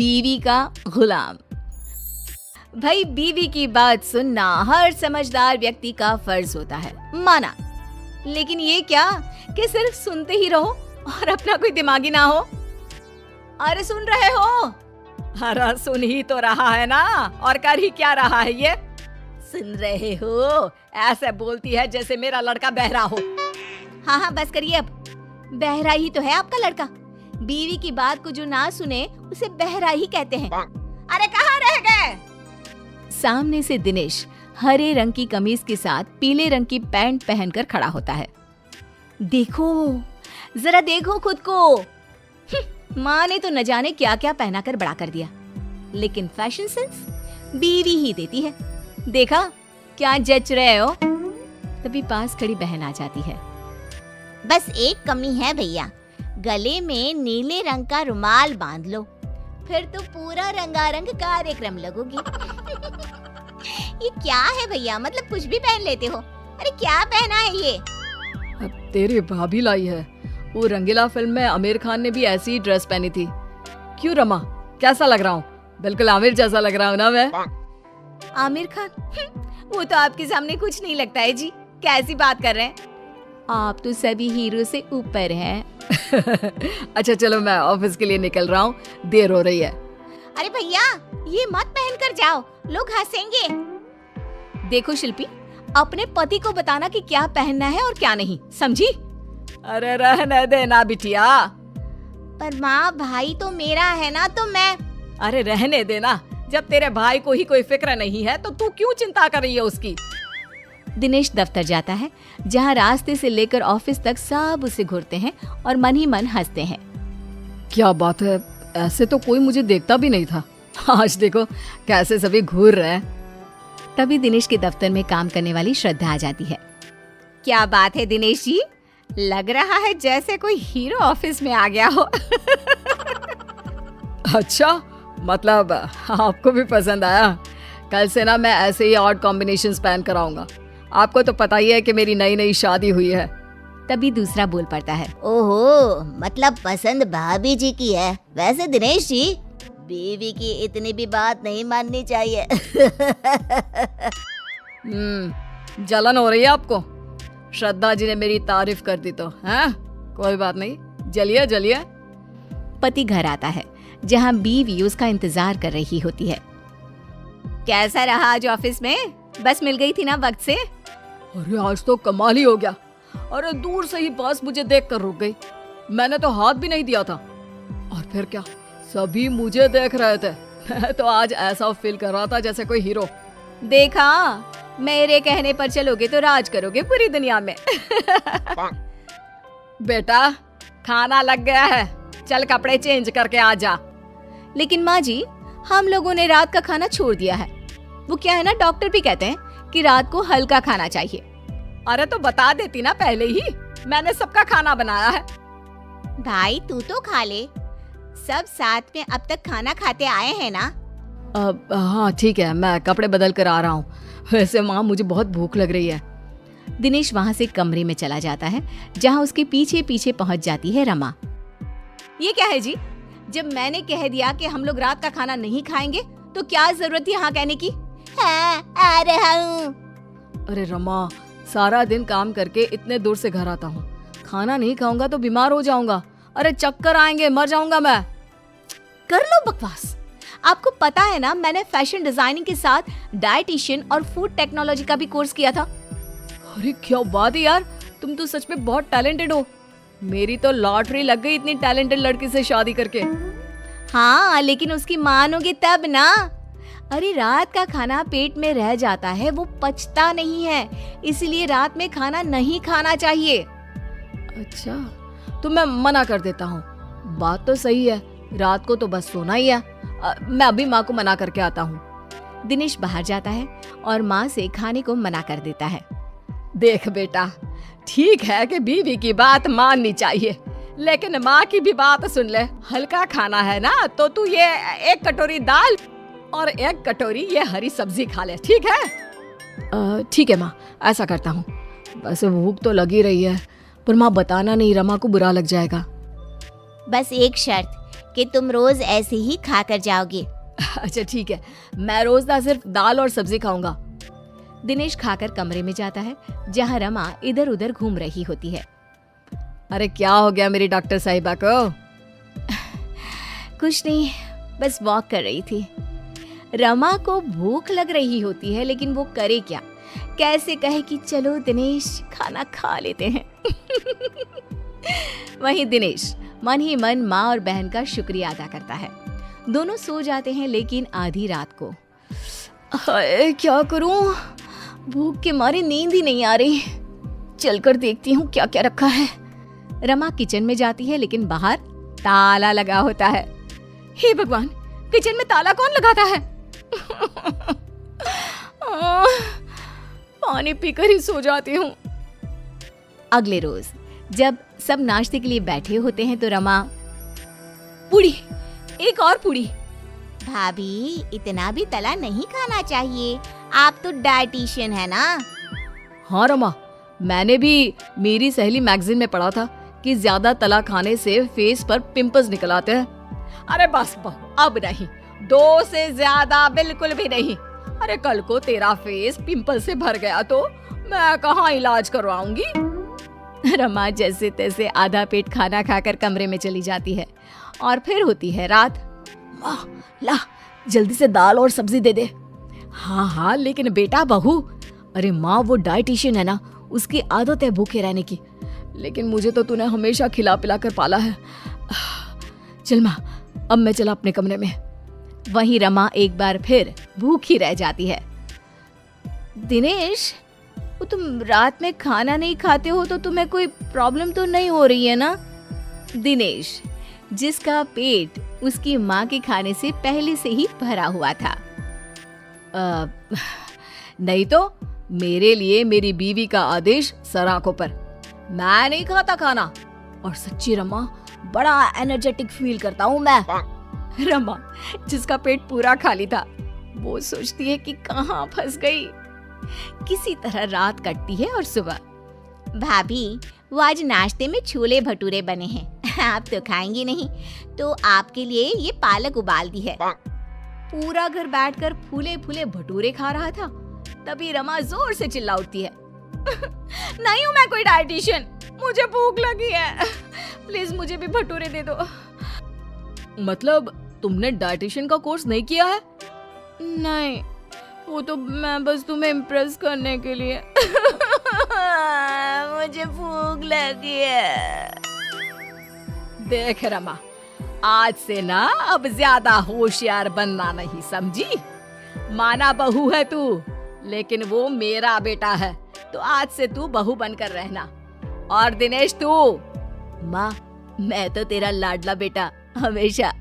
बीवी का गुलाम। भाई बीवी की बात सुनना हर समझदार व्यक्ति का फर्ज होता है, माना। लेकिन ये क्या कि सिर्फ सुनते ही रहो और अपना कोई दिमागी ना हो। अरे सुन रहे हो? अरे सुन ही तो रहा है ना, और कर ही क्या रहा है ये? सुन रहे हो? ऐसे बोलती है जैसे मेरा लड़का बहरा हो। हाँ बस करिए अब। बहरा ही तो है आपका लड़का। बीवी की बात को जो ना सुने उसे बहरा ही कहते हैं। अरे कहाँ रह गए? सामने से दिनेश हरे रंग की कमीज के साथ पीले रंग की पैंट पहनकर खड़ा होता है। देखो, जरा देखो खुद को। माँ ने तो न जाने क्या क्या पहना कर बड़ा कर दिया, लेकिन फैशन सेंस बीवी ही देती है। देखा क्या जच रहे हो? तभी पास खड़ी बहन आ जाती है। बस एक कमी है भैया, गले में नीले रंग का रुमाल बांध लो, फिर तो पूरा रंगारंग कार्यक्रम लगोगी। ये क्या है भैया, मतलब कुछ भी पहन लेते हो? अरे क्या पहना है ये? अब तेरी भाभी लाई है। वो रंगीला फिल्म में आमिर खान ने भी ऐसी ही ड्रेस पहनी थी। क्यों रमा, कैसा लग रहा हूँ? बिल्कुल आमिर जैसा लग रहा हूँ ना मैं? आमिर खान? वो तो आपके सामने कुछ नहीं लगता है जी। कैसी बात कर रहे हैं आप? तो सभी हीरो से ऊपर हैं। अच्छा चलो, मैं ऑफिस के लिए निकल रहा हूँ, देर हो रही है। अरे भैया ये मत पहन कर जाओ, लोग हंसेंगे। देखो शिल्पी, अपने पति को बताना कि क्या पहनना है और क्या नहीं, समझी? अरे रहने देना बिटिया। पर माँ भाई तो मेरा है ना, तो मैं। अरे रहने देना, जब तेरे भाई को ही कोई फिक्र नहीं है तो तू क्यों चिंता कर रही है उसकी? दिनेश दफ्तर जाता है, जहाँ रास्ते से लेकर ऑफिस तक सब उसे घूरते हैं और मन ही मन हंसते हैं। क्या बात है, ऐसे तो कोई मुझे देखता भी नहीं था। आज देखो कैसे सभी घूर रहे हैं। तभी दिनेश के दफ्तर में काम करने वाली श्रद्धा आ जाती है। क्या बात है दिनेश जी, लग रहा है जैसे कोई हीरो ऑफिस में आ गया हो। अच्छा, मतलब आपको भी पसंद आया? कल से ना मैं ऐसे ही ऑड कॉम्बिनेशंस पहन कर आऊंगा। आपको तो पता ही है कि मेरी नई नई शादी हुई है। तभी दूसरा बोल पड़ता है। ओहो, मतलब पसंद भाभी जी की है। वैसे दिनेश जी, बीवी की इतनी भी बात नहीं माननी चाहिए। जलन हो रही है आपको? श्रद्धा जी ने मेरी तारीफ कर दी तो हैं? कोई बात नहीं, जलिए जलिए। पति घर आता है, जहाँ बीवी उसका इंतजार कर रही होती है। कैसा रहा आज ऑफिस में? बस मिल गई थी ना वक्त से? अरे आज तो कमाल ही हो गया। अरे दूर से ही बस मुझे देखकर रुक गई। मैंने तो हाथ भी नहीं दिया था। और फिर क्या, सभी मुझे देख रहे थे। मैं तो आज ऐसा फील कर रहा था जैसे कोई हीरो। देखा, मेरे कहने पर चलोगे तो राज करोगे पूरी दुनिया में। बेटा खाना लग गया है, चल कपड़े चेंज करके आ जा। लेकिन माँ जी, हम लोगों ने रात का खाना छोड़ दिया है। वो क्या है ना, डॉक्टर भी कहते हैं कि रात को हल्का खाना चाहिए। अरे तो बता देती ना पहले ही, मैंने सबका खाना बनाया है। भाई तू तो खा ले, सब साथ में अब तक खाना खाते आए हैं ना। हाँ ठीक है, मैं कपड़े बदल कर आ रहा हूँ। वैसे माँ मुझे बहुत भूख लग रही है। दिनेश वहाँ से कमरे में चला जाता है, जहाँ उसके पीछे पीछे पहुँच जाती है रमा। ये क्या है जी, जब मैंने कह दिया कि हम लोग रात का खाना नहीं खाएंगे तो क्या जरूरत थी यहाँ कहने की? हाँ, आ रहा हूँ। अरे रमा, सारा दिन काम करके इतने दूर से घर आता हूँ, खाना नहीं खाऊंगा तो बीमार हो जाऊंगा। अरे चक्कर आएंगे, मर जाऊंगा मैं। कर लो बकवास। आपको पता है ना, मैंने फैशन डिजाइनिंग के साथ डाइटिशियन और फूड टेक्नोलॉजी का भी कोर्स किया था। अरे क्या बात है यार, तुम तो सच में बहुत टैलेंटेड हो। मेरी तो लॉटरी लग गई इतनी टैलेंटेड लड़की से शादी करके। हाँ लेकिन उसकी मानोगे तब ना। अरे रात का खाना पेट में रह जाता है, वो पचता नहीं है, इसलिए रात में खाना नहीं खाना चाहिए। अच्छा तो मैं मना कर देता हूँ। बात तो सही है, रात को तो बस सोना ही है। मैं अभी माँ को मना करके आता हूँ। दिनेश बाहर जाता है और माँ से खाने को मना कर देता है। देख बेटा, ठीक है कि बीवी की बात माननी चाहिए, लेकिन माँ की भी बात सुन ले। हल्का खाना है ना, तो तू ये 1 कटोरी दाल और 1 कटोरी ये हरी सब्जी खा ले, ठीक है? ठीक है माँ, ऐसा करता हूँ। वैसे भूख तो लगी रही है, पर माँ बताना नहीं, रमा को बुरा लग जाएगा। बस एक शर्त, कि तुम रोज ऐसे ही खाकर जाओगे। अच्छा ठीक है, मैं रोज ना सिर्फ दाल और सब्जी खाऊंगा। दिनेश खाकर कमरे में जाता है जहाँ रमा इधर उधर घूम रही होती है। अरे क्या हो गया मेरी डॉक्टर साहिबा को? कुछ नहीं, बस वॉक कर रही थी। रमा को भूख लग रही होती है लेकिन वो करे क्या, कैसे कहे कि चलो दिनेश खाना खा लेते हैं। वहीं दिनेश मन ही मन माँ और बहन का शुक्रिया अदा करता है। दोनों सो जाते हैं लेकिन आधी रात को। हाय क्या करूं, भूख के मारे नींद ही नहीं आ रही। चलकर देखती हूँ क्या क्या रखा है। रमा किचन में जाती है लेकिन बाहर ताला लगा होता है। हे भगवान, किचन में ताला कौन लगाता है? पानी पीकर ही सो जाती हूँ। अगले रोज जब सब नाश्ते के लिए बैठे होते हैं तो रमा, पूड़ी, एक और पूड़ी। भाभी इतना भी तला नहीं खाना चाहिए, आप तो डाइटिशियन है ना। हाँ रमा, मैंने भी मेरी सहेली मैगजीन में पढ़ा था कि ज्यादा तला खाने से फेस पर पिंपल्स निकल आते हैं। अरे बस बहू, अब नहीं, 2 से ज्यादा बिल्कुल भी नहीं। अरे कल को तेरा फेस पिंपल से भर गया तो मैं कहाँ इलाज करवाऊंगी। रमा जैसे तैसे आधा पेट खाना खाकर कमरे में चली जाती है और फिर होती है रात। माँ ला, जल्दी से दाल और सब्जी दे दे। हाँ हाँ लेकिन बेटा बहू, अरे माँ वो डाइटिशियन है ना, उसकी आदत है भूखे रहने की, लेकिन मुझे तो तूने हमेशा खिला पिला कर पाला है। चल माँ, अब मैं चला अपने कमरे में। वहीं रमा एक बार फिर भूखी रह जाती है। दिनेश, वो तुम रात में खाना नहीं खाते हो तो तुम्हें कोई प्रॉब्लम तो नहीं हो रही है ना? दिनेश, जिसका पेट उसकी माँ के खाने से पहले से ही भरा हुआ था। नहीं तो मेरे लिए मेरी बीवी का आदेश सर आंखों पर। मैं नहीं खाता खाना, और सच्ची रमा बड़ा एनर्जेटिक फील करता हूँ मैं। रमा जिसका पेट पूरा खाली था वो सोचती है कि कहाँ फंस गई। किसी तरह रात कटती है और सुबह, भाभी वो आज नाश्ते में छोले भटूरे बने हैं, आप तो खाएंगी नहीं तो आपके लिए ये पालक उबाल दी है। पूरा घर बैठकर फूले फूले भटूरे खा रहा था, तभी रमा जोर से चिल्ला उठती है। नहीं हूँ मैं कोई डाइटिशियन, मुझे भूख लगी है, प्लीज मुझे भी भटूरे दे दो। मतलब तुमने डाइटिशियन का कोर्स नहीं किया है? नहीं, वो तो मैं बस तुम्हें इम्प्रेस करने के लिए। मुझे भूख लगी है। देख रमा, आज से ना अब ज्यादा होशियार बनना नहीं, समझी? माना बहू है तू, लेकिन वो मेरा बेटा है, तो आज से तू बहू बनकर रहना। और दिनेश तू, माँ मैं तो तेरा लाडला बेटा हमेशा